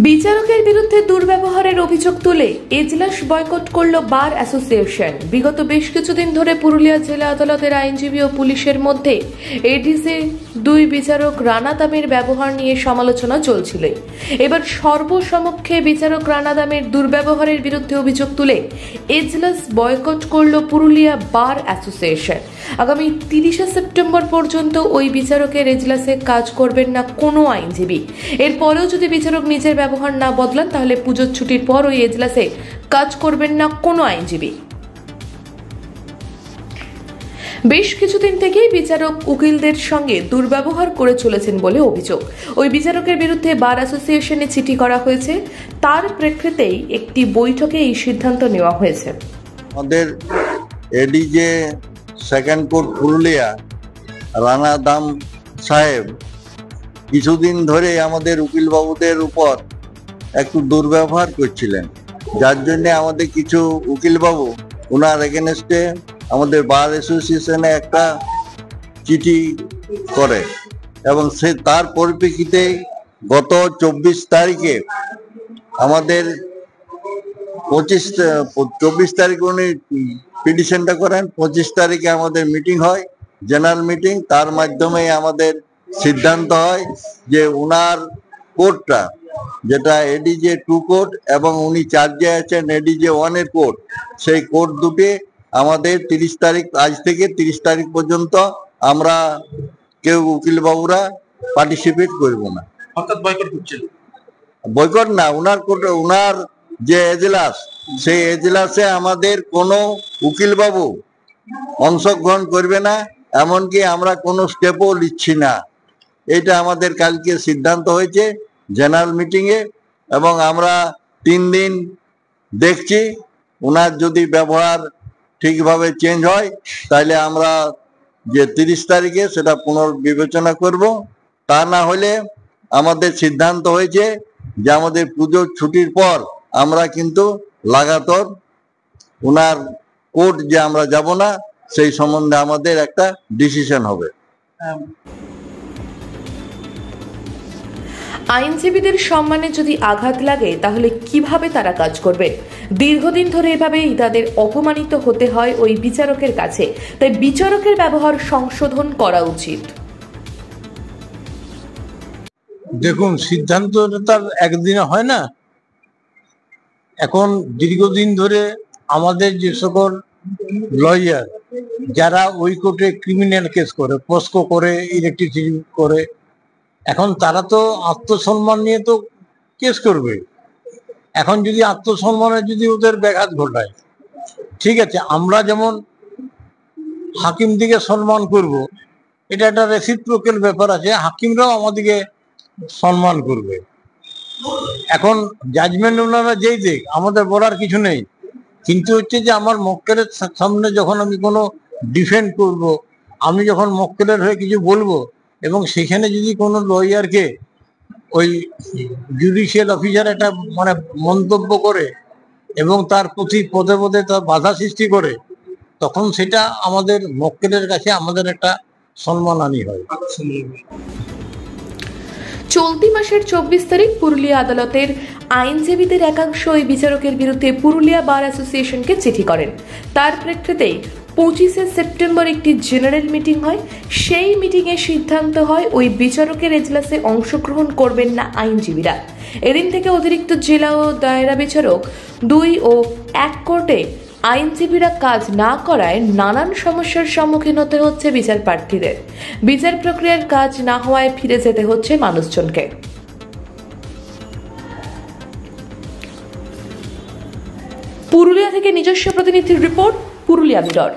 বিচারকের বিরুদ্ধে দুর্ব্যবহারের অভিযোগ তুলে এজলাস বয়কট করল বার অ্যাসোসিয়েশন। বিগত বেশ কিছুদিন ধরে পুরুলিয়া জেলা আদালতের আইনজীবী ও পুলিশের মধ্যে এডিসি দুই বিচারক রানা দামের ব্যবহার নিয়ে সমালোচনা চলছিল। এবার সর্বসমক্ষে বিচারক রানা দামের দুর্ব্যবহারের বিরুদ্ধে অভিযোগ তুলে এজলাস বয়কট করল পুরুলিয়া বার অ্যাসোসিয়েশন। আগামী 30 সেপ্টেম্বর পর্যন্ত ওই বিচারকের এজলাসে কাজ করবেন না কোনো আইনজীবী। এরপরেও যদি বিচারক নিজের ব্যবহার না বদলান তাহলে পুজোর ছুটির পর ওই এজলাসে কাজ করবেন না কোনো আইনজীবী। বেশ কিছুদিন থেকেই বিচারক উকিলদের সঙ্গে দুর্ব্যবহার করে চলেছেন বলে অভিযোগ। ওই বিচারকের বিরুদ্ধে বার অ্যাসোসিয়েশনে চিঠি করা হয়েছে। তার প্রেক্ষিতেই একটি বৈঠকে এই সিদ্ধান্ত নেওয়া হয়েছে। আমাদের ADJ second court Purulia Rana দাম সাহেব কিছুদিন ধরে আমাদের উকিলবাবুদের উপর একটু দুর্ব্যবহার করছিলেন, যার জন্য আমাদের কিছু উকিলবাবু ওনার এগেনস্টে আমাদের বার অ্যাসোসিয়েশনে একটা চিঠি করে এবং তার পরিপ্রেক্ষিতে গত 24 তারিখে আমাদের 24 তারিখে উনি পিটিশনটা করেন। 25 তারিখে আমাদের মিটিং হয়, জেনারেল মিটিং। তার মাধ্যমে আমাদের সিদ্ধান্ত হয় যে উনার কোর্টটা, যেটা এডিজে 2 কোর্ট এবং উনি চার্জে আছেন এডিজে 1 এর কোর্ট, সেই কোর্ট দুটি আমাদের 30 তারিখ, আজ থেকে 30 তারিখ পর্যন্ত আমরা কেউ উকিলবাবুরা পার্টিসিপেট করব না। অর্থাৎ বয়কট করছেন? বয়কট না, উনার যে এজলাস, সেই এজলাসে আমাদের কোনো উকিলবাবু অংশগ্রহণ করবে না, এমনকি আমরা কোনো স্টেপও নিচ্ছি না। এটা আমাদের কালকে সিদ্ধান্ত হয়েছে জেনারেল মিটিংয়ে এবং আমরা 3 দিন দেখছি। ওনার যদি ব্যবহার ঠিকভাবে চেঞ্জ হয় তাহলে আমরা যে 30 তারিখে সেটা পুনর্বিবেচনা করব। তা না হলে আমাদের সিদ্ধান্ত হয়েছে যে আমাদের পুজোর ছুটির পর আমরা কিন্তু লাগাতার ওনার কোর্ট যে আমরা যাব না, সেই সম্বন্ধে আমাদের একটা ডিসিশন হবে। আইনজীবীদের সম্মানে যদি আঘাত লাগে তাহলে কিভাবে তারা কাজ করবে? দীর্ঘদিন ধরে এভাবেই তাদের অপমানিত হতে হয় ওই বিচারকের কাছে। তাই বিচারকের ব্যবহার সংশোধন করা উচিত। দেখুন, সিদ্ধান্ত তার একদিনে হয় না। এখন দীর্ঘদিন ধরে আমাদের যে সকল লয়ার যারা ওই কোর্টে ক্রিমিনাল কেস করে, পোস্কো করে, ইলেকট্রিসিটি করে, এখন তারা তো আত্মসম্মান নিয়ে তো কেস করবে। এখন যদি আত্মসম্মানের যদি ওদের ব্যাঘাত ঘটায়, ঠিক আছে, আমরা যেমন হাকিম দিকে সম্মান করব, এটা একটা রেসিপ্রোকাল ব্যাপার আছে, হাকিমরাও আমাদেরকে সম্মান করবে। এখন জাজমেন্ট ওনারা যেই দেখ, আমাদের বলার কিছু নেই, কিন্তু হচ্ছে যে আমার মক্কেলের সামনে যখন আমি কোনো ডিফেন্ড করব, আমি যখন মক্কেলের হয়ে কিছু বলবো এবং সেখানে যদি কোনো লয়ারকে ওই জুডিশিয়াল অফিসার একটা মন্তব্য করে এবং তার প্রতি পদে পদে তার বাধা সৃষ্টি করে, তখন সেটা আমাদের মক্কেলের কাছে আমাদের একটা সম্মানহানি হয়। চলতি মাসের 24 তারিখ পুরুলিয়া আদালতের আইনজীবীদের একাংশ ওই বিচারকের বিরুদ্ধে পুরুলিয়া বার অ্যাসোসিয়েশনকে চিঠি করেন। তার প্রেক্ষিতেই 25 সেপ্টেম্বর একটি জেনারেল মিটিং হয়। সেই মিটিংয়ে সিদ্ধান্ত হয় ওই বিচারকের এজলাসে অংশগ্রহণ করবেন না আইনজীবীরা। এদিন থেকে অতিরিক্ত জেলা ও দায়রা বিচারক 2 ও 1 কোর্টে আইনজীবীরা কাজ না করায় নানান সমস্যার সম্মুখীন হতে হচ্ছে বিচার প্রার্থীদের। বিচার প্রক্রিয়ার কাজ না হওয়ায় ফিরে যেতে হচ্ছে মানুষজনকে। পুরুলিয়া থেকে নিজস্ব প্রতিনিধির রিপোর্ট, পুরুলিয়া মিরর।